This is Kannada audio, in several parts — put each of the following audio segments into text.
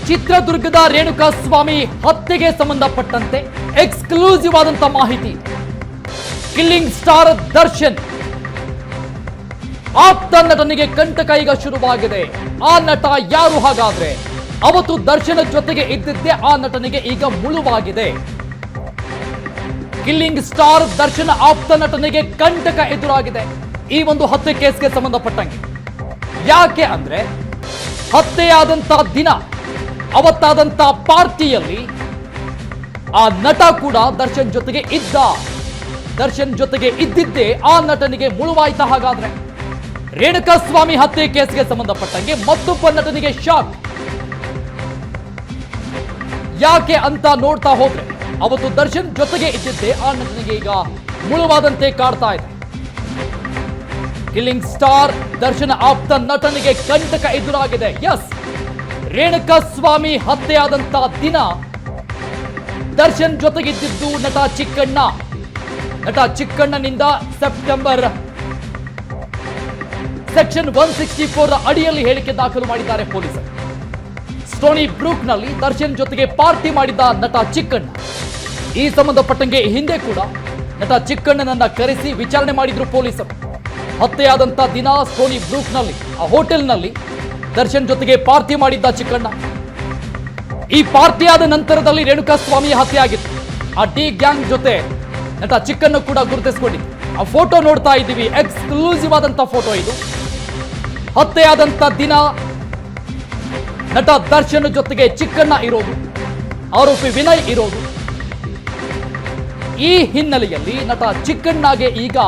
ಚಿತ್ರದುರ್ಗದ ರೇಣುಕಾಸ್ವಾಮಿ ಹತ್ಯೆಗೆ ಸಂಬಂಧಪಟ್ಟಂತೆ ಎಕ್ಸ್ಕ್ಲೂಸಿವ್ ಆದಂತ ಮಾಹಿತಿ. ಕಿಲ್ಲಿಂಗ್ ಸ್ಟಾರ್ ದರ್ಶನ್ ಆಪ್ತ ನಟನಿಗೆ ಕಂಟಕ ಈಗ ಶುರುವಾಗಿದೆ. ಆ ನಟ ಯಾರು ಹಾಗಾದ್ರೆ? ಅವತ್ತು ದರ್ಶನ ಜೊತೆಗೆ ಇದ್ದಿದ್ದೇ ಆ ನಟನಿಗೆ ಈಗ ಮುಳುವಾಗಿದೆ. ಕಿಲ್ಲಿಂಗ್ ಸ್ಟಾರ್ ದರ್ಶನ್ ಆಪ್ತ ನಟನಿಗೆ ಕಂಟಕ ಎದುರಾಗಿದೆ ಈ ಒಂದು ಹತ್ಯೆ ಕೇಸ್ಗೆ ಸಂಬಂಧಪಟ್ಟಂಗೆ. ಯಾಕೆ ಅಂದ್ರೆ ಹತ್ಯೆಯಾದಂತ ದಿನ ಅವತ್ತಾದಂತ ಪಾರ್ಟಿಯಲ್ಲಿ ಆ ನಟ ಕೂಡ ದರ್ಶನ್ ಜೊತೆಗೆ ಇದ್ದ. ದರ್ಶನ್ ಜೊತೆಗೆ ಇದ್ದಿದ್ದೇ ಆ ನಟನಿಗೆ ಮುಳುವಾಯ್ತ. ಹಾಗಾದ್ರೆ ರೇಣುಕಾಸ್ವಾಮಿ ಹತ್ಯೆ ಕೇಸ್ಗೆ ಸಂಬಂಧಪಟ್ಟಂಗೆ ಮತ್ತೊಬ್ಬ ನಟನಿಗೆ ಶಾಕ್. ಯಾಕೆ ಅಂತ ನೋಡ್ತಾ ಹೋದ್ರೆ ಅವತ್ತು ದರ್ಶನ್ ಜೊತೆಗೆ ಇದ್ದಿದ್ದೇ ಆ ನಟನಿಗೆ ಈಗ ಮುಳುವಾದಂತೆ ಕಾಡ್ತಾ ಇದೆ. ಕಿಲ್ಲಿಂಗ್ ಸ್ಟಾರ್ ದರ್ಶನ್ ಆಪ್ತ ನಟನಿಗೆ ಕಂಟಕ ಎದುರಾಗಿದೆ. ಎಸ್, ರೇಣುಕಾಸ್ವಾಮಿ ಹತ್ಯೆಯಾದಂತ ದಿನ ದರ್ಶನ್ ಜೊತೆಗಿದ್ದಿದ್ದು ನಟ ಚಿಕ್ಕಣ್ಣ. ನಟ ಚಿಕ್ಕಣ್ಣನಿಂದ ಸೆಪ್ಟೆಂಬರ್ ಸೆಕ್ಷನ್ 164 ಅಡಿಯಲ್ಲಿ ಹೇಳಿಕೆ ದಾಖಲು ಮಾಡಿದ್ದಾರೆ ಪೊಲೀಸರು. ಸ್ಟೋನಿ ಬ್ರೂಕ್ನಲ್ಲಿ ದರ್ಶನ್ ಜೊತೆಗೆ ಪಾರ್ಟಿ ಮಾಡಿದ ನಟ ಚಿಕ್ಕಣ್ಣ. ಈ ಸಂಬಂಧಪಟ್ಟಂಗೆ ಹಿಂದೆ ಕೂಡ ನಟ ಚಿಕ್ಕಣ್ಣನನ್ನ ಕರೆಸಿ ವಿಚಾರಣೆ ಮಾಡಿದ್ರು ಪೊಲೀಸರು. ಹತ್ಯೆಯಾದಂತ ದಿನ ಸ್ಟೋನಿ ಬ್ರೂಕ್ನಲ್ಲಿ ಆ ಹೋಟೆಲ್ನಲ್ಲಿ ದರ್ಶನ್ ಜೊತೆಗೆ ಪಾರ್ಟಿ ಮಾಡಿದ್ದ ಚಿಕ್ಕಣ್ಣ. ಈ ಪಾರ್ಟಿಯಾದ ನಂತರದಲ್ಲಿ ರೇಣುಕಾಸ್ವಾಮಿ ಹತ್ಯೆ ಆಗಿತ್ತು. ಆ ಡಿ ಗ್ಯಾಂಗ್ ಜೊತೆ ನಟ ಚಿಕ್ಕಣ್ಣ ಕೂಡ ಗುರುತಿಸಿಕೊಂಡಿದ್ದು. ಆ ಫೋಟೋ ನೋಡ್ತಾ ಇದ್ದೀವಿ, ಎಕ್ಸ್ಕ್ಲೂಸಿವ್ ಆದಂತ ಫೋಟೋ ಇದು. ಹತ್ಯೆಯಾದಂತ ದಿನ ನಟ ದರ್ಶನ್ ಜೊತೆಗೆ ಚಿಕ್ಕಣ್ಣ ಇರೋದು, ಆರೋಪಿ ವಿನಯ್ ಇರೋದು. ಈ ಹಿನ್ನೆಲೆಯಲ್ಲಿ ನಟ ಚಿಕ್ಕಣ್ಣಗೆ ಈಗ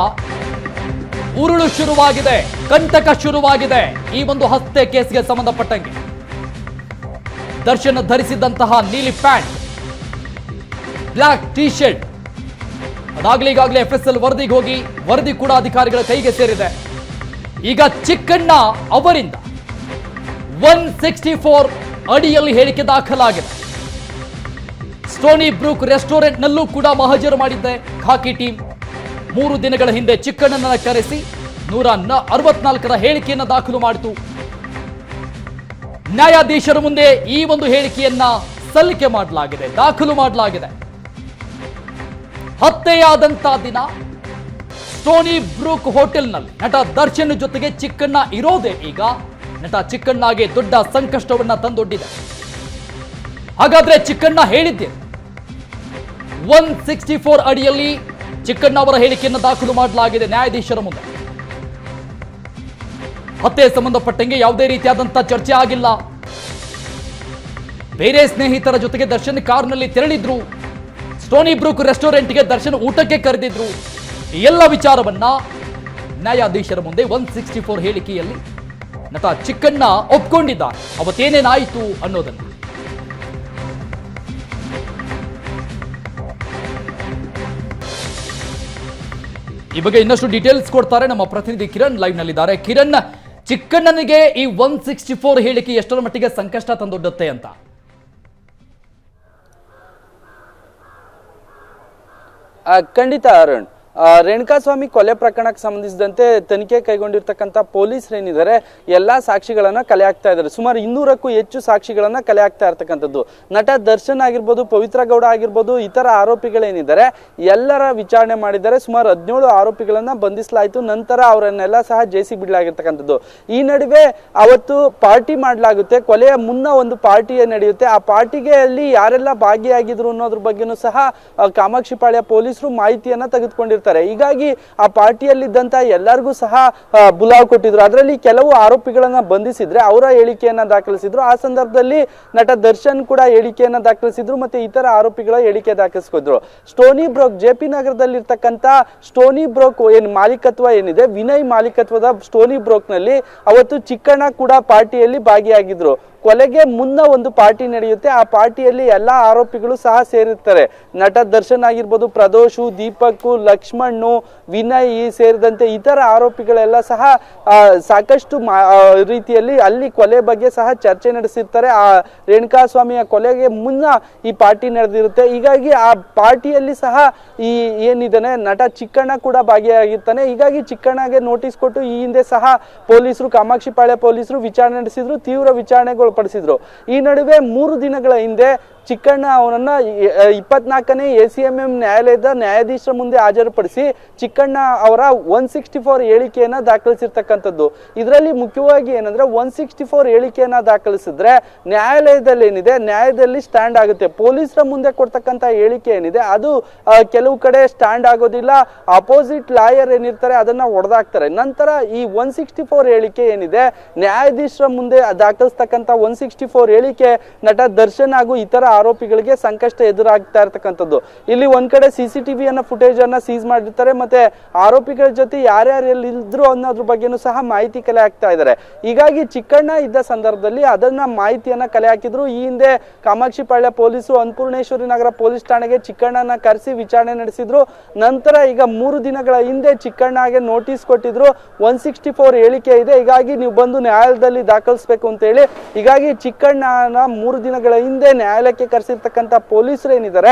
ಉರುಳು ಶುರುವಾಗಿದೆ, ಕಂಟಕ ಶುರುವಾಗಿದೆ. ಈ ಒಂದು ಹತ್ಯೆ ಕೇಸ್ಗೆ ಸಂಬಂಧಪಟ್ಟಂಗೆ ದರ್ಶನ್ ಧರಿಸಿದಂತಹ ನೀಲಿ ಪ್ಯಾಂಟ್, ಬ್ಲಾಕ್ ಟಿ ಶರ್ಟ್ ಅದಾಗ್ಲೀಗಾಗಲೇ FSL ವರದಿಗೆ ಹೋಗಿ ವರದಿ ಕೂಡ ಅಧಿಕಾರಿಗಳ ಕೈಗೆ ಸೇರಿದೆ. ಈಗ ಚಿಕ್ಕಣ್ಣ ಅವರಿಂದ 164 ಅಡಿಯಲ್ಲಿ ಹೇಳಿಕೆ ದಾಖಲಾಗಿದೆ. ಸ್ಟೋನಿ ಬ್ರೂಕ್ ರೆಸ್ಟೋರೆಂಟ್ ನಲ್ಲೂ ಕೂಡ ಮಹಜರು ಮಾಡಿದ್ದೆ ಖಾಕಿ ಟೀಮ್. 3 ದಿನಗಳ ಹಿಂದೆ ಚಿಕ್ಕಣ್ಣನ ಕರೆಸಿ 164ರ ಹೇಳಿಕೆಯನ್ನು ದಾಖಲು ಮಾಡಿತು. ನ್ಯಾಯಾಧೀಶರ ಮುಂದೆ ಈ ಒಂದು ಹೇಳಿಕೆಯನ್ನ ಸಲ್ಲಿಕೆ ಮಾಡಲಾಗಿದೆ, ದಾಖಲು ಮಾಡಲಾಗಿದೆ. ಹತ್ಯೆಯಾದಂತ ದಿನ ಸ್ಟೋನಿ ಬ್ರೂಕ್ ಹೋಟೆಲ್ನಲ್ಲಿ ನಟ ದರ್ಶನ್ ಜೊತೆಗೆ ಚಿಕ್ಕಣ್ಣ ಇರೋದೇ ಈಗ ನಟ ಚಿಕ್ಕಣ್ಣಗೆ ದೊಡ್ಡ ಸಂಕಷ್ಟವನ್ನ ತಂದೊಡ್ಡಿದೆ. ಹಾಗಾದ್ರೆ ಚಿಕ್ಕಣ್ಣ ಹೇಳಿದ್ದೆ 164 ಅಡಿಯಲ್ಲಿ ಚಿಕ್ಕಣ್ಣ ಅವರ ಹೇಳಿಕೆಯನ್ನು ದಾಖಲು ಮಾಡಲಾಗಿದೆ ನ್ಯಾಯಾಧೀಶರ ಮುಂದೆ. ಹತ್ಯೆ ಸಂಬಂಧಪಟ್ಟಂಗೆ ಯಾವುದೇ ರೀತಿಯಾದಂತ ಚರ್ಚೆ ಆಗಿಲ್ಲ. ಬೇರೆ ಸ್ನೇಹಿತರ ಜೊತೆಗೆ ದರ್ಶನ್ ಕಾರ್ನಲ್ಲಿ ತೆರಳಿದ್ರು. ಸ್ಟೋನಿ ಬ್ರೂಕ್ ರೆಸ್ಟೋರೆಂಟ್ಗೆ ದರ್ಶನ್ ಊಟಕ್ಕೆ ಕರೆದಿದ್ರು. ಎಲ್ಲ ವಿಚಾರವನ್ನ ನ್ಯಾಯಾಧೀಶರ ಮುಂದೆ 164 ಹೇಳಿಕೆಯಲ್ಲಿ ನಟ ಚಿಕ್ಕಣ್ಣ ಒಪ್ಕೊಂಡಿದ್ದ. ಅವತ್ತೇನೇನಾಯಿತು ಅನ್ನೋದನ್ನ ಈ ಬಗ್ಗೆ ಇನ್ನಷ್ಟು ಡೀಟೇಲ್ಸ್ ಕೊಡ್ತಾರೆ ನಮ್ಮ ಪ್ರತಿನಿಧಿ ಕಿರಣ್ ಲೈವ್ ನಲ್ಲಿದ್ದಾರೆ. ಕಿರಣ್, ಚಿಕ್ಕಣ್ಣನಿಗೆ ಈ 164 ಹೇಳಿಕೆ ಎಷ್ಟರ ಮಟ್ಟಿಗೆ ಸಂಕಷ್ಟ ತಂದೊಡ್ಡುತ್ತೆ ಅಂತ? ಖಂಡಿತ ಅರುಣ್, ರೇಣುಕಾಸ್ವಾಮಿ ಕೊಲೆ ಪ್ರಕರಣಕ್ಕೆ ಸಂಬಂಧಿಸಿದಂತೆ ತನಿಖೆ ಕೈಗೊಂಡಿರ್ತಕ್ಕಂಥ ಪೊಲೀಸರೇನಿದ್ದಾರೆ ಎಲ್ಲಾ ಸಾಕ್ಷಿಗಳನ್ನ ಕಲೆ ಹಾಕ್ತಾ ಇದ್ದಾರೆ. ಸುಮಾರು 200ಕ್ಕೂ ಹೆಚ್ಚು ಸಾಕ್ಷಿಗಳನ್ನ ಕಲೆ ಹಾಕ್ತಾ ಇರ್ತಕ್ಕಂಥದ್ದು. ನಟ ದರ್ಶನ್ ಆಗಿರ್ಬೋದು, ಪವಿತ್ರ ಗೌಡ ಆಗಿರ್ಬೋದು, ಇತರ ಆರೋಪಿಗಳೇನಿದ್ದಾರೆ ಎಲ್ಲರ ವಿಚಾರಣೆ ಮಾಡಿದ್ದಾರೆ. ಸುಮಾರು 17 ಆರೋಪಿಗಳನ್ನ ಬಂಧಿಸಲಾಯಿತು. ನಂತರ ಅವರನ್ನೆಲ್ಲ ಸಹ ಜೈಸಿ ಬಿಡಲಾಗಿರ್ತಕ್ಕಂಥದ್ದು. ಈ ನಡುವೆ ಅವತ್ತು ಪಾರ್ಟಿ ಮಾಡಲಾಗುತ್ತೆ. ಕೊಲೆಯ ಮುನ್ನ ಒಂದು ಪಾರ್ಟಿ ನಡೆಯುತ್ತೆ. ಆ ಪಾರ್ಟಿಗೆ ಅಲ್ಲಿ ಯಾರೆಲ್ಲ ಭಾಗಿಯಾಗಿದ್ರು ಅನ್ನೋದ್ರ ಬಗ್ಗೆನೂ ಸಹ ಕಾಮಾಕ್ಷಿಪಾಳ್ಯ ಪೊಲೀಸರು ಮಾಹಿತಿಯನ್ನ ತೆಗೆದುಕೊಂಡಿರ್ತಾರೆ. ಹೀಗಾಗಿ ಆ ಪಾರ್ಟಿಯಲ್ಲಿದ್ದಂತ ಎಲ್ಲರಿಗೂ ಸಹ ಬುಲಾವ್ ಕೊಟ್ಟಿದ್ರು. ಅದರಲ್ಲಿ ಕೆಲವು ಆರೋಪಿಗಳನ್ನ ಬಂಧಿಸಿದ್ರೆ ಅವರ ಹೇಳಿಕೆಯನ್ನ ದಾಖಲಿಸಿದ್ರು. ಆ ಸಂದರ್ಭದಲ್ಲಿ ನಟ ದರ್ಶನ್ ಕೂಡ ಹೇಳಿಕೆಯನ್ನ ದಾಖಲಿಸಿದ್ರು, ಮತ್ತೆ ಇತರ ಆರೋಪಿಗಳ ಹೇಳಿಕೆ ದಾಖಲಿಸಿದ್ರು. ಸ್ಟೋನಿ ಬ್ರೋಕ್ JP ನಗರದಲ್ಲಿರ್ತಕ್ಕಂಥ ಸ್ಟೋನಿ ಬ್ರೋಕ್ ಮಾಲೀಕತ್ವ ಏನಿದೆ, ವಿನಯ್ ಮಾಲೀಕತ್ವದ ಸ್ಟೋನಿ ಬ್ರೋಕ್ ನಲ್ಲಿ ಅವತ್ತು ಚಿಕ್ಕಣ್ಣ ಕೂಡ ಪಾರ್ಟಿಯಲ್ಲಿ ಭಾಗಿಯಾಗಿದ್ರು. ಕೊಲೆಗೆ ಮುನ್ನ ಒಂದು ಪಾರ್ಟಿ ನಡೆಯುತ್ತೆ. ಆ ಪಾರ್ಟಿಯಲ್ಲಿ ಎಲ್ಲಾ ಆರೋಪಿಗಳು ಸಹ ಸೇರಿರ್ತಾರೆ. ನಟ ದರ್ಶನ್ ಆಗಿರ್ಬೋದು, ಪ್ರದೋಷು, ದೀಪಕ್, ಲಕ್ಷ್ಮಣ್ಣು, ವಿನಯ್ ಸೇರಿದಂತೆ ಇತರ ಆರೋಪಿಗಳೆಲ್ಲ ಸಹ ಸಾಕಷ್ಟು ರೀತಿಯಲ್ಲಿ ಅಲ್ಲಿ ಕೊಲೆ ಬಗ್ಗೆ ಸಹ ಚರ್ಚೆ ನಡೆಸಿರ್ತಾರೆ. ಆ ರೇಣುಕಾಸ್ವಾಮಿಯ ಕೊಲೆಗೆ ಮುನ್ನ ಈ ಪಾರ್ಟಿ ನಡೆದಿರುತ್ತೆ. ಹೀಗಾಗಿ ಆ ಪಾರ್ಟಿಯಲ್ಲಿ ಸಹ ಈ ಏನಿದಾನೆ ನಟ ಚಿಕ್ಕಣ್ಣ ಕೂಡ ಭಾಗಿಯಾಗಿರ್ತಾನೆ. ಹೀಗಾಗಿ ಚಿಕ್ಕಣ್ಣಗೆ ನೋಟಿಸ್ ಕೊಟ್ಟು ಈ ಹಿಂದೆ ಸಹ ಪೊಲೀಸರು, ಕಾಮಾಕ್ಷಿಪಾಳ್ಯ ಪೊಲೀಸರು ವಿಚಾರಣೆ ನಡೆಸಿದ್ರು. ತೀವ್ರ ವಿಚಾರಣೆಗಳು ಒಳಪಡಿಸಿದ್ರು. ಈ ನಡುವೆ 3 ದಿನಗಳ ಹಿಂದೆ ಚಿಕ್ಕಣ್ಣ ಅವನನ್ನ 24ನೇ ACMM ನ್ಯಾಯಾಲಯದ ನ್ಯಾಯಾಧೀಶರ ಮುಂದೆ ಹಾಜರುಪಡಿಸಿ ಚಿಕ್ಕಣ್ಣ ಅವರ 164 ಹೇಳಿಕೆಯನ್ನ ದಾಖಲಿಸಿರ್ತಕ್ಕಂಥದ್ದು. ಇದರಲ್ಲಿ ಮುಖ್ಯವಾಗಿ ಏನಂದ್ರೆ 164 ಹೇಳಿಕೆಯನ್ನ ದಾಖಲಿಸಿದ್ರೆ ನ್ಯಾಯಾಲಯದಲ್ಲಿ ಏನಿದೆ, ನ್ಯಾಯದಲ್ಲಿ ಸ್ಟ್ಯಾಂಡ್ ಆಗುತ್ತೆ. ಪೊಲೀಸರ ಮುಂದೆ ಕೊಡ್ತಕ್ಕಂಥ ಹೇಳಿಕೆ ಏನಿದೆ ಅದು ಕೆಲವು ಕಡೆ ಸ್ಟ್ಯಾಂಡ್ ಆಗೋದಿಲ್ಲ. ಅಪೋಸಿಟ್ ಲಾಯರ್ ಏನಿರ್ತಾರೆ ಅದನ್ನ ಹೊಡೆದಾಕ್ತಾರೆ. ನಂತರ ಈ 164 ಹೇಳಿಕೆ ಏನಿದೆ, ನ್ಯಾಯಾಧೀಶರ ಮುಂದೆ ದಾಖಲಿಸ್ತಕ್ಕಂಥ 164 ಹೇಳಿಕೆ ನಟ ದರ್ಶನ್ ಹಾಗೂ ಇತರ ಆರೋಪಿಗಳಿಗೆ ಸಂಕಷ್ಟ ಎದುರಾಗ್ತಾ ಇರ್ತಕ್ಕಂಥದ್ದು. ಇಲ್ಲಿ ಒಂದ್ ಕಡೆ CCTV ಫುಟೇಜ್ ಅನ್ನ ಸೀಸ್ ಮಾಡಿರ್ತಾರೆ, ಮತ್ತೆ ಆರೋಪಿಗಳ ಜೊತೆ ಯಾರ್ಯಾರು ಇದ್ರು ಅನ್ನೋದ್ರ ಬಗ್ಗೆನೂ ಸಹ ಮಾಹಿತಿ ಕಲೆ ಹಾಕ್ತಾ ಇದ್ದಾರೆ. ಹೀಗಾಗಿ ಚಿಕ್ಕಣ್ಣ ಇದ್ದ ಸಂದರ್ಭದಲ್ಲಿ ಅದನ್ನ ಮಾಹಿತಿಯನ್ನ ಕಲೆ ಹಾಕಿದ್ರು. ಈ ಹಿಂದೆ ಕಾಮಾಕ್ಷಿಪಾಳ್ಯ ಪೊಲೀಸರು ಅನ್ನಪೂರ್ಣೇಶ್ವರಿ ನಗರ ಪೊಲೀಸ್ ಠಾಣೆಗೆ ಚಿಕ್ಕಣ್ಣನ ಕರೆಸಿ ವಿಚಾರಣೆ ನಡೆಸಿದ್ರು. ನಂತರ ಈಗ 3 ದಿನಗಳ ಹಿಂದೆ ಚಿಕ್ಕಣ್ಣಗೆ ನೋಟಿಸ್ ಕೊಟ್ಟಿದ್ರು. 164 ಹೇಳಿಕೆ ಇದೆ, ಹೀಗಾಗಿ ನೀವು ಬಂದು ನ್ಯಾಯಾಲಯದಲ್ಲಿ ದಾಖಲಿಸಬೇಕು ಅಂತ ಹೇಳಿ. ಹೀಗಾಗಿ ಚಿಕ್ಕಣ್ಣನ 3 ದಿನಗಳ ಹಿಂದೆ ನ್ಯಾಯಾಲಯಕ್ಕೆ ಕರೆಸಿರ್ತಕ್ಕಂಥ ಪೊಲೀಸರು ಏನಿದ್ದಾರೆ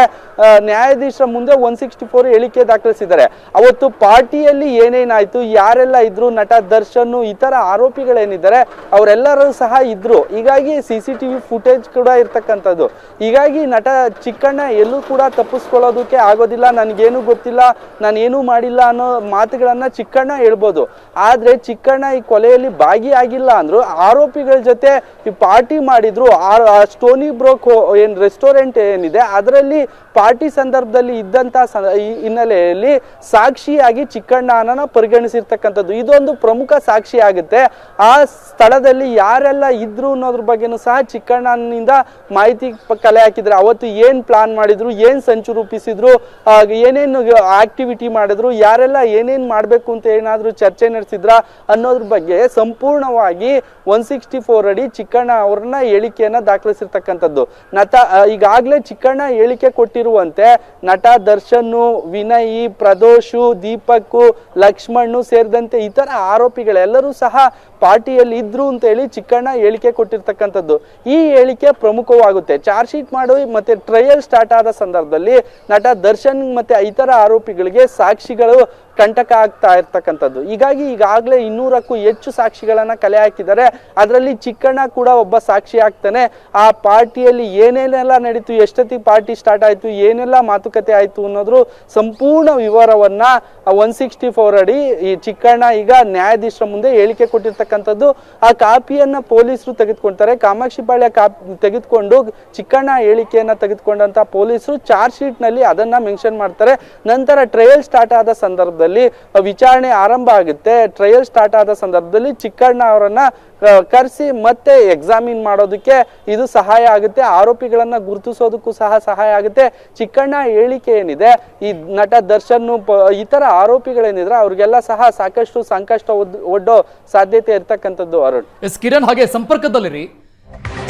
ನ್ಯಾಯಾಧೀಶರ ಮುಂದೆ 164 ಹೇಳಿಕೆ ದಾಖಲಿಸಿದ್ದಾರೆ. ಅವತ್ತು ಪಾರ್ಟಿಯಲ್ಲಿ ಏನೇನಾಯ್ತು, ಯಾರೆಲ್ಲ ಇದ್ರು, ನಟ ದರ್ಶನ್ ಇತರ ಆರೋಪಿಗಳೇನಿದ್ದಾರೆ ಅವರೆಲ್ಲರೂ ಸಹ ಇದ್ರು. ಹೀಗಾಗಿ CCTV ಫುಟೇಜ್ ಕೂಡ ಇರ್ತಕ್ಕಂಥದ್ದು. ಹೀಗಾಗಿ ನಟ ಚಿಕ್ಕಣ್ಣ ಎಲ್ಲೂ ಕೂಡ ತಪ್ಪಿಸ್ಕೊಳ್ಳೋದಕ್ಕೆ ಆಗೋದಿಲ್ಲ. ನನಗೇನು ಗೊತ್ತಿಲ್ಲ, ನಾನೇನು ಮಾಡಿಲ್ಲ ಅನ್ನೋ ಮಾತುಗಳನ್ನ ಚಿಕ್ಕಣ್ಣ ಹೇಳ್ಬೋದು. ಆದ್ರೆ ಚಿಕ್ಕಣ್ಣ ಈ ಕೊಲೆಯಲ್ಲಿ ಭಾಗಿಯಾಗಿಲ್ಲ ಅಂದ್ರು. ಆರೋಪಿಗಳ ಜೊತೆ ಈ ಪಾರ್ಟಿ ಮಾಡಿದ್ರು. ಸ್ಟೋನಿ ಬ್ರೋಕ್ ಏನ್ ರೆಸ್ಟೋರೆಂಟ್ ಏನಿದೆ ಅದರಲ್ಲಿ ಪಾರ್ಟಿ ಸಂದರ್ಭದಲ್ಲಿ ಇದ್ದಂತ ಹಿನ್ನೆಲೆಯಲ್ಲಿ ಸಾಕ್ಷಿಯಾಗಿ ಚಿಕ್ಕಣ್ಣನ ಪರಿಗಣಿಸಿರ್ತಕ್ಕಂಥದ್ದು. ಇದೊಂದು ಪ್ರಮುಖ ಸಾಕ್ಷಿ ಆಗುತ್ತೆ. ಆ ಸ್ಥಳದಲ್ಲಿ ಯಾರೆಲ್ಲ ಇದ್ರು ಅನ್ನೋದ್ರ ಬಗ್ಗೆನೂ ಸಹ ಚಿಕ್ಕಣ್ಣನಿಂದ ಮಾಹಿತಿ ಕಲೆ ಹಾಕಿದ್ರೆ. ಅವತ್ತು ಏನ್ ಪ್ಲಾನ್ ಮಾಡಿದ್ರು, ಏನ್ ಸಂಚು ರೂಪಿಸಿದ್ರು, ಏನೇನು ಆಕ್ಟಿವಿಟಿ ಮಾಡಿದ್ರು, ಯಾರೆಲ್ಲ ಏನೇನ್ ಮಾಡ್ಬೇಕು ಅಂತ ಏನಾದ್ರು ಚರ್ಚೆ ನಡೆಸಿದ್ರ ಅನ್ನೋದ್ರ ಬಗ್ಗೆ ಸಂಪೂರ್ಣವಾಗಿ 164 ಅಡಿ ಚಿಕ್ಕಣ್ಣ ಅವ್ರನ್ನ ಹೇಳಿಕೆಯನ್ನ ದಾಖಲಿಸಿರ್ತಕ್ಕಂಥದ್ದು. ಈಗಾಗಲೇ ಚಿಕ್ಕಣ್ಣ ಹೇಳಿಕೆ ಕೊಟ್ಟಿರುವಂತೆ ನಟ ದರ್ಶನ್, ವಿನಯ್, ಪ್ರದೋಷ್, ದೀಪಕ್, ಲಕ್ಷ್ಮಣ್ ಸೇರಿದಂತೆ ಇತರ ಆರೋಪಿಗಳೆಲ್ಲರೂ ಸಹ ಪಾರ್ಟಿಯಲ್ಲಿ ಇದ್ರು ಅಂತ ಹೇಳಿ ಚಿಕ್ಕಣ್ಣ ಹೇಳಿಕೆ ಕೊಟ್ಟಿರ್ತಕ್ಕಂಥದ್ದು. ಈ ಹೇಳಿಕೆ ಪ್ರಮುಖವಾಗುತ್ತೆ. ಚಾರ್ಜ್ ಶೀಟ್ ಮಾಡಿ ಮತ್ತೆ ಟ್ರಯಲ್ ಸ್ಟಾರ್ಟ್ ಆದ ಸಂದರ್ಭದಲ್ಲಿ ನಟ ದರ್ಶನ್ ಮತ್ತೆ ಇತರ ಆರೋಪಿಗಳಿಗೆ ಸಾಕ್ಷಿಗಳು ಕಂಟಕ ಆಗ್ತಾ ಇರ್ತಕ್ಕಂಥದ್ದು. ಹೀಗಾಗಿ ಈಗಾಗಲೇ 200ಕ್ಕೂ ಹೆಚ್ಚು ಸಾಕ್ಷಿಗಳನ್ನ ಕಲೆ ಹಾಕಿದ್ದಾರೆ. ಅದರಲ್ಲಿ ಚಿಕ್ಕಣ್ಣ ಕೂಡ ಒಬ್ಬ ಸಾಕ್ಷಿ ಆಗ್ತಾನೆ. ಆ ಪಾರ್ಟಿಯಲ್ಲಿ ಏನೇನೆಲ್ಲ ನಡೀತು, ಎಷ್ಟೊತ್ತಿಗೆ ಪಾರ್ಟಿ ಸ್ಟಾರ್ಟ್ ಆಯ್ತು, ಏನೆಲ್ಲ ಮಾತುಕತೆ ಆಯ್ತು ಅನ್ನೋದ್ರ ಸಂಪೂರ್ಣ ವಿವರವನ್ನ 164 ಅಡಿ ಈ ಚಿಕ್ಕಣ್ಣ ಈಗ ನ್ಯಾಯಾಧೀಶರ ಮುಂದೆ ಹೇಳಿಕೆ ಕೊಟ್ಟಿರ್ತಕ್ಕಂಥದ್ದು. ಆ ಕಾಪಿಯನ್ನ ಪೊಲೀಸರು ತೆಗೆದುಕೊಳ್ತಾರೆ. ಕಾಮಾಕ್ಷಿಪಾಳ್ಯ ತೆಗೆದುಕೊಂಡು ಚಿಕ್ಕಣ್ಣ ಹೇಳಿಕೆಯನ್ನ ತೆಗೆದುಕೊಂಡಂತ ಪೊಲೀಸರು ಚಾರ್ಜ್ ಶೀಟ್ ನಲ್ಲಿ ಅದನ್ನ ಮೆನ್ಷನ್ ಮಾಡ್ತಾರೆ. ನಂತರ ಟ್ರಯಲ್ ಸ್ಟಾರ್ಟ್ ಆದ ಸಂದರ್ಭದಲ್ಲಿ ವಿಚಾರಣೆ ಆರಂಭ ಆಗುತ್ತೆ. ಟ್ರಯಲ್ ಸ್ಟಾರ್ಟ್ ಆದ ಸಂದರ್ಭದಲ್ಲಿ ಚಿಕ್ಕಣ್ಣ ಅವರನ್ನ ಕರೆಸಿ ಮತ್ತೆ ಎಕ್ಸಾಮಿನ್ ಮಾಡೋದಕ್ಕೆ ಇದು ಸಹಾಯ ಆಗುತ್ತೆ. ಆರೋಪಿಗಳನ್ನ ಗುರುತಿಸೋದಕ್ಕೂ ಸಹ ಸಹಾಯ ಆಗುತ್ತೆ. ಚಿಕ್ಕಣ್ಣ ಹೇಳಿಕೆ ಏನಿದೆ, ಈ ನಟ ದರ್ಶನ್ ಇತರ ಆರೋಪಿಗಳೇನಿದ್ರೆ ಅವ್ರಿಗೆಲ್ಲ ಸಹ ಸಾಕಷ್ಟು ಸಂಕಷ್ಟ ಒಡ್ಡೋ ಸಾಧ್ಯತೆ ಇರ್ತಕ್ಕಂಥದ್ದು. ಅರುಣ್, ಕಿರಣ್ ಹಾಗೆ ಸಂಪರ್ಕದಲ್ಲಿರಿ.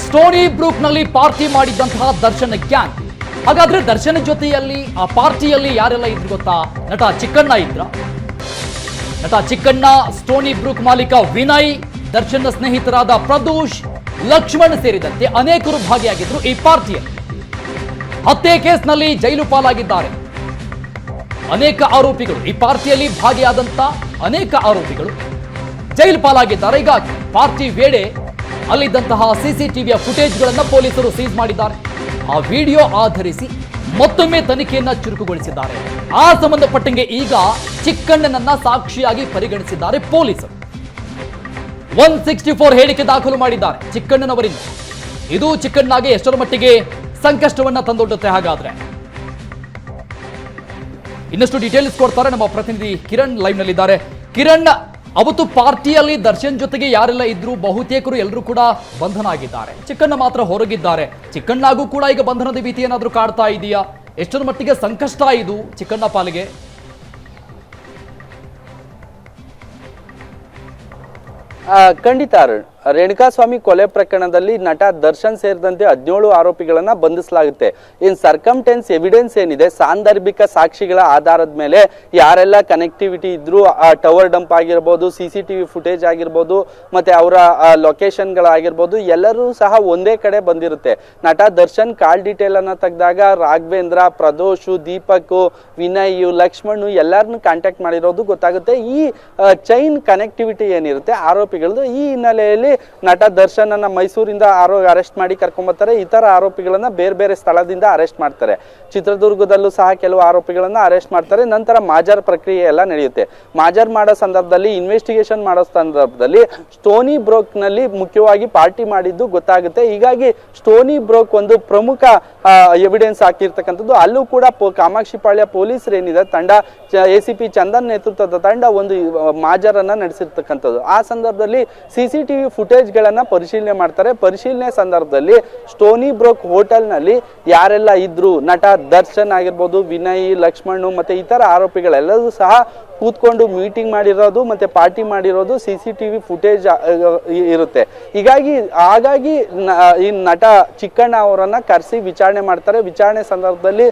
ಸ್ಟೋನಿ ಬ್ರೂಕ್ ನಲ್ಲಿ ಪಾರ್ಟಿ ಮಾಡಿದಂತಹ ದರ್ಶನ್ ಗ್ಯಾಂಗ್, ಹಾಗಾದ್ರೆ ದರ್ಶನ್ ಜೊತೆಯಲ್ಲಿ ಆ ಪಾರ್ಟಿಯಲ್ಲಿ ಯಾರೆಲ್ಲ ಇದ್ರು ಗೊತ್ತಾ? ನಟ ಚಿಕ್ಕಣ್ಣ ಇದ್ರ. ನಟ ಚಿಕ್ಕಣ್ಣ, ಸ್ಟೋನಿ ಬ್ರೂಕ್ ಮಾಲೀಕ ವಿನಯ್, ದರ್ಶನ್ ಸ್ನೇಹಿತರಾದ ಪ್ರದೋಷ್, ಲಕ್ಷ್ಮಣ್ ಸೇರಿದಂತೆ ಅನೇಕರು ಭಾಗಿಯಾಗಿದ್ರು ಈ ಪಾರ್ಟಿಯಲ್ಲಿ. ಹತ್ಯೆ ಕೇಸ್ನಲ್ಲಿ ಜೈಲು ಪಾಲಾಗಿದ್ದಾರೆ ಅನೇಕ ಆರೋಪಿಗಳು. ಈ ಪಾರ್ಟಿಯಲ್ಲಿ ಭಾಗಿಯಾದಂತ ಅನೇಕ ಆರೋಪಿಗಳು ಜೈಲು ಪಾಲಾಗಿದ್ದಾರೆ. ಈಗ ಪಾರ್ಟಿ ವೇಳೆ ಅಲ್ಲಿದ್ದಂತಹ CCTVಯ ಫುಟೇಜ್ಗಳನ್ನು ಪೊಲೀಸರು ಸೀಸ್ ಮಾಡಿದ್ದಾರೆ. ಆ ವಿಡಿಯೋ ಆಧರಿಸಿ ಮತ್ತೊಮ್ಮೆ ತನಿಖೆಯನ್ನ ಚುರುಕುಗೊಳಿಸಿದ್ದಾರೆ. ಆ ಸಂಬಂಧಪಟ್ಟಂಗೆ ಈಗ ಚಿಕ್ಕಣ್ಣನನ್ನ ಸಾಕ್ಷಿಯಾಗಿ ಪರಿಗಣಿಸಿದ್ದಾರೆ ಪೊಲೀಸರು. 164 ಹೇಳಿಕೆ ದಾಖಲು ಮಾಡಿದ್ದಾರೆ ಚಿಕ್ಕಣ್ಣನವರಿಂದ. ಇದು ಚಿಕ್ಕಣ್ಣಗೆ ಎಷ್ಟರ ಮಟ್ಟಿಗೆ ಸಂಕಷ್ಟವನ್ನ ತಂದೊಡ್ಡುತ್ತೆ? ಹಾಗಾದ್ರೆ ಇನ್ನಷ್ಟು ಡೀಟೇಲ್ಸ್ ಕೊಡ್ತಾರೆ ನಮ್ಮ ಪ್ರತಿನಿಧಿ ಕಿರಣ್ ಲೈವ್ ನಲ್ಲಿದ್ದಾರೆ. ಕಿರಣ್, ಅವತ್ತು ಪಾರ್ಟಿಯಲ್ಲಿ ದರ್ಶನ್ ಜೊತೆಗೆ ಯಾರೆಲ್ಲ ಇದ್ರು ಬಹುತೇಕರು ಎಲ್ಲರೂ ಕೂಡ ಬಂಧನ ಆಗಿದ್ದಾರೆ. ಚಿಕ್ಕಣ್ಣ ಮಾತ್ರ ಹೊರಗಿದ್ದಾರೆ. ಚಿಕ್ಕಣ್ಣಗೂ ಕೂಡ ಈಗ ಬಂಧನದ ಭೀತಿ ಏನಾದ್ರೂ ಕಾಡ್ತಾ ಇದೆಯಾ? ಎಷ್ಟರ ಮಟ್ಟಿಗೆ ಸಂಕಷ್ಟ ಇದು ಚಿಕ್ಕಣ್ಣ ಪಾಲಿಗೆ? ಖಂಡಿತ ಅರುಣ್, ರೇಣುಕಾಸ್ವಾಮಿ ಕೊಲೆ ಪ್ರಕರಣದಲ್ಲಿ ನಟ ದರ್ಶನ್ ಸೇರಿದಂತೆ 17 ಆರೋಪಿಗಳನ್ನ ಬಂಧಿಸಲಾಗುತ್ತೆ. ಇನ್ ಸರ್ಕಮ್ಟೆನ್ಸ್ ಎವಿಡೆನ್ಸ್ ಏನಿದೆ, ಸಾಂದರ್ಭಿಕ ಸಾಕ್ಷಿಗಳ ಆಧಾರದ ಮೇಲೆ ಯಾರೆಲ್ಲ ಕನೆಕ್ಟಿವಿಟಿ ಇದ್ರು, ಆ ಟವರ್ ಡಂಪ್ ಆಗಿರ್ಬೋದು, CCTV ಫುಟೇಜ್ ಆಗಿರ್ಬೋದು, ಮತ್ತೆ ಅವರ ಲೊಕೇಶನ್ಗಳಾಗಿರ್ಬೋದು, ಎಲ್ಲರೂ ಸಹ ಒಂದೇ ಕಡೆ ಬಂದಿರುತ್ತೆ. ನಟ ದರ್ಶನ್ ಕಾಲ್ ಡೀಟೇಲ್ ಅನ್ನ ತೆಗೆದಾಗ ರಾಘವೇಂದ್ರ, ಪ್ರದೋಷ್, ದೀಪಕ್, ವಿನಯ್, ಲಕ್ಷ್ಮಣ್ ಎಲ್ಲರನ್ನು ಕಾಂಟ್ಯಾಕ್ಟ್ ಮಾಡಿರೋದು ಗೊತ್ತಾಗುತ್ತೆ. ಈ ಚೈನ್ ಕನೆಕ್ಟಿವಿಟಿ ಏನಿರುತ್ತೆ ಆರೋಪಿಗಳದ್ದು, ಈ ಹಿನ್ನೆಲೆಯಲ್ಲಿ ನಟ ದರ್ಶನ್ ಅನ್ನ ಮೈಸೂರಿಂದ ಅರೆಸ್ಟ್ ಮಾಡಿ ಕರ್ಕೊಂಡ್ಬರ್ತಾರೆ. ಇತರ ಆರೋಪಿಗಳನ್ನ ಬೇರೆ ಬೇರೆ ಸ್ಥಳದಿಂದ ಅರೆಸ್ಟ್ ಮಾಡ್ತಾರೆ. ಚಿತ್ರದುರ್ಗದಲ್ಲೂ ಸಹ ಕೆಲವು ಆರೋಪಿಗಳನ್ನ ಅರೆಸ್ಟ್ ಮಾಡ್ತಾರೆ. ನಂತರ ಮಾಜರ್ ಪ್ರಕ್ರಿಯೆ ಎಲ್ಲ ನಡೆಯುತ್ತೆ. ಮಾಜರ್ ಮಾಡೋ ಸಂದರ್ಭದಲ್ಲಿ, ಇನ್ವೆಸ್ಟಿಗೇಷನ್ ಮಾಡೋ ಸಂದರ್ಭದಲ್ಲಿ ಸ್ಟೋನಿ ಬ್ರೋಕ್ ನಲ್ಲಿ ಮುಖ್ಯವಾಗಿ ಪಾರ್ಟಿ ಮಾಡಿದ್ದು ಗೊತ್ತಾಗುತ್ತೆ. ಹೀಗಾಗಿ ಸ್ಟೋನಿ ಬ್ರೋಕ್ ಒಂದು ಪ್ರಮುಖ ಎವಿಡೆನ್ಸ್ ಹಾಕಿರ್ತಕ್ಕಂಥದ್ದು. ಅಲ್ಲೂ ಕೂಡ ಕಾಮಾಕ್ಷಿಪಾಳ್ಯ ಪೊಲೀಸರು ಏನಿದೆ ತಂಡ, ACP ಚಂದನ್ ನೇತೃತ್ವದ ತಂಡ ಒಂದು ಮಾಜರನ್ನ ನಡೆಸಿರ್ತಕ್ಕಂಥದ್ದು. ಆ ಸಂದರ್ಭದಲ್ಲಿ CCTV ಫುಟೇಜ್ ಗಳನ್ನ ಪರಿಶೀಲನೆ ಮಾಡ್ತಾರೆ. ಪರಿಶೀಲನೆ ಸಂದರ್ಭದಲ್ಲಿ ಸ್ಟೋನಿ ಬ್ರೋಕ್ ಹೋಟೆಲ್ ನಲ್ಲಿ ಯಾರೆಲ್ಲ ಇದ್ರು, ನಟ ದರ್ಶನ್ ಆಗಿರ್ಬೋದು, ವಿನಯ್, ಲಕ್ಷ್ಮಣ್ ಮತ್ತೆ ಇತರ ಆರೋಪಿಗಳೆಲ್ಲರೂ ಸಹ ಕೂತ್ಕೊಂಡು ಮೀಟಿಂಗ್ ಮಾಡಿರೋದು ಮತ್ತೆ ಪಾರ್ಟಿ ಮಾಡಿರೋದು CCTV ಫುಟೇಜ್ ಇರುತ್ತೆ. ಹಾಗಾಗಿ ಈ ನಟ ಚಿಕ್ಕಣ್ಣ ಅವರನ್ನ ಕರೆಸಿ ವಿಚಾರಣೆ ಮಾಡ್ತಾರೆ. ವಿಚಾರಣೆ ಸಂದರ್ಭದಲ್ಲಿ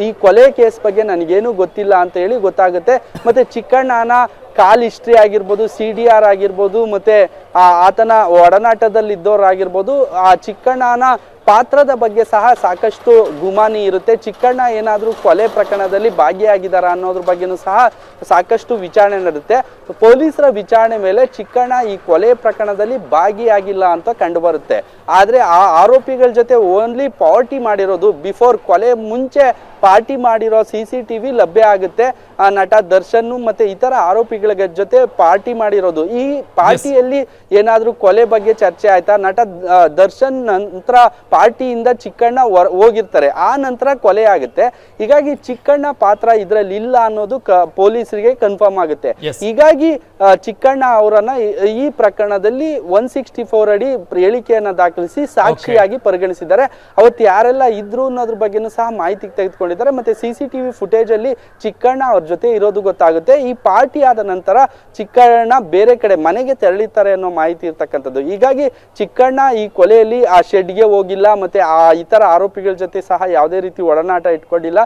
ಈ ಕೊಲೆ ಕೇಸ್ ಬಗ್ಗೆ ನನಗೇನು ಗೊತ್ತಿಲ್ಲ ಅಂತ ಹೇಳಿ ಗೊತ್ತಾಗುತ್ತೆ. ಮತ್ತೆ ಚಿಕ್ಕಣ್ಣನ ಕಾಲ್ ಹಿಸ್ಟ್ರಿ ಆಗಿರ್ಬೋದು, CDR ಆಗಿರ್ಬೋದು, ಮತ್ತೆ ಆತನ ಒಡನಾಟದಲ್ಲಿದ್ದವರಾಗಿರ್ಬೋದು, ಆ ಚಿಕ್ಕಣ್ಣನ ಪಾತ್ರದ ಬಗ್ಗೆ ಸಹ ಸಾಕಷ್ಟು ಗುಮಾನಿ ಇರುತ್ತೆ. ಚಿಕ್ಕಣ್ಣ ಏನಾದರೂ ಕೊಲೆ ಪ್ರಕರಣದಲ್ಲಿ ಭಾಗಿಯಾಗಿದ್ದಾರಾ ಅನ್ನೋದ್ರ ಬಗ್ಗೆನೂ ಸಹ ಸಾಕಷ್ಟು ವಿಚಾರಣೆ ನಡೆಯುತ್ತೆ. ಪೊಲೀಸರ ವಿಚಾರಣೆ ಮೇಲೆ ಚಿಕ್ಕಣ್ಣ ಈ ಕೊಲೆ ಪ್ರಕರಣದಲ್ಲಿ ಭಾಗಿಯಾಗಿಲ್ಲ ಅಂತ ಕಂಡು ಬರುತ್ತೆ. ಆದ್ರೆ ಆ ಆರೋಪಿಗಳ ಜೊತೆ ಓನ್ಲಿ ಪಾರ್ಟಿ ಮಾಡಿರೋದು, ಬಿಫೋರ್ ಕೊಲೆ ಮುಂಚೆ ಪಾರ್ಟಿ ಮಾಡಿರೋ CCTV ಲಭ್ಯ ಆಗುತ್ತೆ. ಆ ನಟ ದರ್ಶನ್ ಮತ್ತೆ ಇತರ ಆರೋಪಿಗಳ ಜೊತೆ ಪಾರ್ಟಿ ಮಾಡಿರೋದು. ಈ ಪಾರ್ಟಿಯಲ್ಲಿ ಏನಾದ್ರೂ ಕೊಲೆ ಬಗ್ಗೆ ಚರ್ಚೆ ಆಯ್ತಾ? ನಟ ದರ್ಶನ್ ನಂತರ ಪಾರ್ಟಿಯಿಂದ ಚಿಕ್ಕಣ್ಣ ಹೋಗಿರ್ತಾರೆ, ಆ ನಂತರ ಕೊಲೆ ಆಗುತ್ತೆ. ಹೀಗಾಗಿ ಚಿಕ್ಕಣ್ಣ ಪಾತ್ರ ಇದ್ರಲ್ಲಿ ಇಲ್ಲ ಅನ್ನೋದು ಪೊಲೀಸರಿಗೆ ಕನ್ಫರ್ಮ್ ಆಗುತ್ತೆ. ಹೀಗಾಗಿ ಚಿಕ್ಕಣ್ಣ ಅವರನ್ನ ಈ ಪ್ರಕರಣದಲ್ಲಿ 164 ಅಡಿ ಹೇಳಿಕೆಯನ್ನ ದಾಖಲಿಸಿ ಸಾಕ್ಷಿಯಾಗಿ ಪರಿಗಣಿಸಿದ್ದಾರೆ. ಅವತ್ತು ಯಾರೆಲ್ಲ ಇದ್ರು ಅನ್ನೋದ್ರ ಬಗ್ಗೆನೂ ಸಹ ಮಾಹಿತಿ ತೆಗೆದುಕೊಂಡಿದ್ದಾರೆ. ಮತ್ತೆ CCTV ಫುಟೇಜ್ ಅಲ್ಲಿ ಚಿಕ್ಕಣ್ಣ ಅವ್ರ ಜೊತೆ ಇರೋದು ಗೊತ್ತಾಗುತ್ತೆ. ಈ ಪಾರ್ಟಿ ಆದ ನಂತರ ಚಿಕ್ಕಣ್ಣ ಬೇರೆ ಕಡೆ ಮನೆಗೆ ತೆರಳಿತಾರೆ ಅನ್ನೋ ಮಾಹಿತಿ ಇರ್ತಕ್ಕಂಥದ್ದು. ಹೀಗಾಗಿ ಚಿಕ್ಕಣ್ಣ ಈ ಕೊಲೆಯಲ್ಲಿ ಆ ಶೆಡ್ಗೆ ಹೋಗಿಲ್ಲ, ಮತ್ತೆ ಆ ಇತರ ಆರೋಪಿಗಳ ಜೊತೆ ಸಹ ಯಾವುದೇ ರೀತಿ ಒಡನಾಟ ಇಟ್ಕೊಂಡಿಲ್ಲ.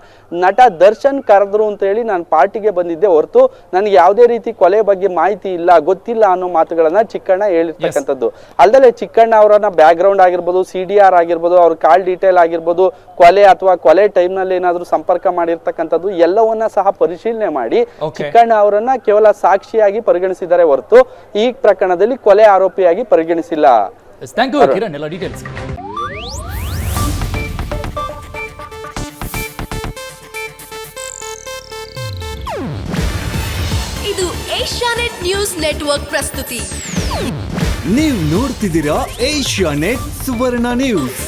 ನಟ ದರ್ಶನ್ ಕರೆದ್ರು ಅಂತ ಹೇಳಿ ನಾನು ಪಾರ್ಟಿಗೆ ಬಂದಿದ್ದೆ ಹೊರತು ನನಗೆ ಯಾವುದೇ ರೀತಿ ಕೊಲೆ ಬಗ್ಗೆ ಮಾಹಿತಿ ಇಲ್ಲ, ಗೊತ್ತಿಲ್ಲ ಅನ್ನೋ ಮಾತುಗಳನ್ನ ಚಿಕ್ಕಣ್ಣ ಹೇಳಿರ್ತಕ್ಕಂಥದ್ದು. ಅಲ್ಲದೆ ಚಿಕ್ಕಣ್ಣ ಅವರನ್ನ ಬ್ಯಾಕ್ ಗ್ರೌಂಡ್ ಆಗಿರ್ಬೋದು, CDR ಆಗಿರ್ಬೋದು, ಅವ್ರ ಕಾಲ್ ಡೀಟೇಲ್ ಆಗಿರ್ಬೋದು, ಕೊಲೆ ಅಥವಾ ಕೊಲೆ ಟೈಮ್ ನಲ್ಲಿ ಏನಾದ್ರು ಸಂಪರ್ಕ ಮಾಡಿರ್ತಕ್ಕಂಥದ್ದು ಎಲ್ಲವನ್ನ ಸಹ ಪರಿಶೀಲನೆ ಮಾಡಿ ಚಿಕ್ಕಣ್ಣ ಅವರನ್ನ ಕೇವಲ ಸಾಕ್ಷಿಯಾಗಿ ಪರಿಗಣಿಸಿದ್ದಾರೆ ಹೊರತು ಈ ಪ್ರಕರಣದಲ್ಲಿ ಕೊಲೆ ಆರೋಪಿಯಾಗಿ ಪರಿಗಣಿಸಿಲ್ಲ. ಥ್ಯಾಂಕ್ ಯು ಕಿರಣ್, ಎಲ್ಲ ಡೀಟೇಲ್ಸ್. ಇದು ಏಷ್ಯಾನೆಟ್ ನ್ಯೂಸ್ ನೆಟ್ವರ್ಕ್ ಪ್ರಸ್ತುತಿ. ನೀವು ನೋಡ್ತಿದ್ದೀರಾ ಏಷ್ಯಾನೆಟ್ ಸುವರ್ಣ ನ್ಯೂಸ್.